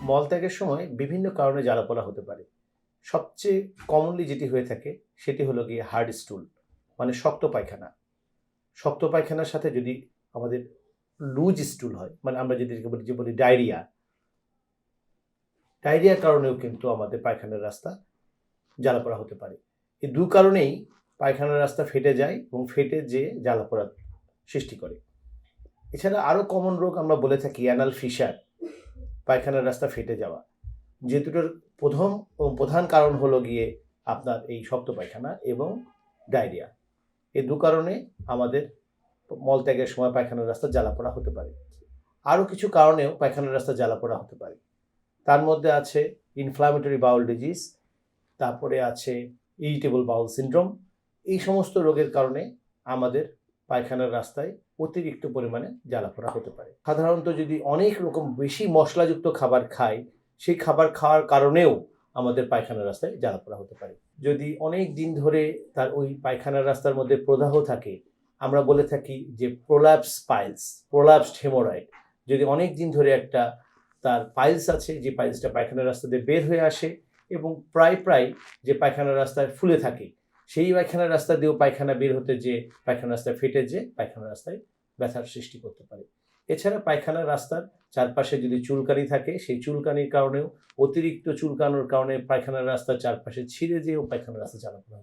মলত্যাগের সময় বিভিন্ন কারণে জ্বালাপোড়া হতে পারে। সবচেয়ে কমনলি যেটি হয়ে থাকে সেটি হলো গিয়ে হার্ড স্টুল, মানে শক্ত পায়খানা। শক্ত পায়খানার সাথে যদি আমাদের লুজ স্টুল হয়, মানে আমরা যদি বলি ডায়রিয়া, ডায়রিয়ার কারণেও কিন্তু আমাদের পায়খানার রাস্তা জ্বালাপোড়া হতে পারে। এই দু কারণেই পায়খানার রাস্তা ফেটে যায় এবং ফেটে যেয়ে জ্বালাপোড়া সৃষ্টি করে। এছাড়া আরও কমন রোগ আমরা বলে থাকি অ্যানাল ফিশার, পায়খানার রাস্তা ফেটে যাওয়া। যে দুটোর প্রধান কারণ হলো গিয়ে আপনার এই শক্ত পায়খানা এবং ডায়রিয়া। এই দু কারণে আমাদের মলত্যাগের সময় পায়খানার রাস্তা জ্বালাপোড়া হতে পারে। আরও কিছু কারণেও পায়খানার রাস্তা জ্বালাপোড়া হতে পারে। তার মধ্যে আছে ইনফ্লামেটরি বাউল ডিজিজ, তারপরে আছে ইরিটেবল বাউল সিনড্রোম। এই সমস্ত রোগের কারণে আমাদের পায়খানার রাস্তায় অতিরিক্ত পরিমাণে জ্বালাপোড়া হতে পারে। সাধারণত যদি অনেক রকম বেশি মশলাযুক্ত খাবার খাই, সেই খাবার খাওয়ার কারণেও আমাদের পায়খানার রাস্তায় জ্বালাপোড়া হতে পারে। যদি অনেক দিন ধরে তার ওই পায়খানার রাস্তার মধ্যে প্রদাহ থাকে, আমরা বলে থাকি যে প্রোল্যাপস পাইলস, প্রোল্যাপসড হেমোরয়েড। যদি অনেক দিন ধরে একটা তার পাইলস আছে, যে পাইলসটা পায়খানার রাস্তা দিয়ে বের হয়ে আসে এবং প্রায় যে পায়খানার রাস্তায় ফুলে থাকে, সেই পায়খানার রাস্তা দিয়েও পায়খানা বের হতে যে পায়খানার রাস্তায় ফেটে যে পায়খানার রাস্তায় ব্যথার সৃষ্টি করতে পারে। এছাড়া পায়খানার রাস্তার চারপাশে যদি চুলকানি থাকে, সেই চুলকানির কারণেও, অতিরিক্ত চুলকানোর কারণে পায়খানার রাস্তার চারপাশে ছিঁড়ে যেয়েও পায়খানার রাস্তা জ্বালাপোড়া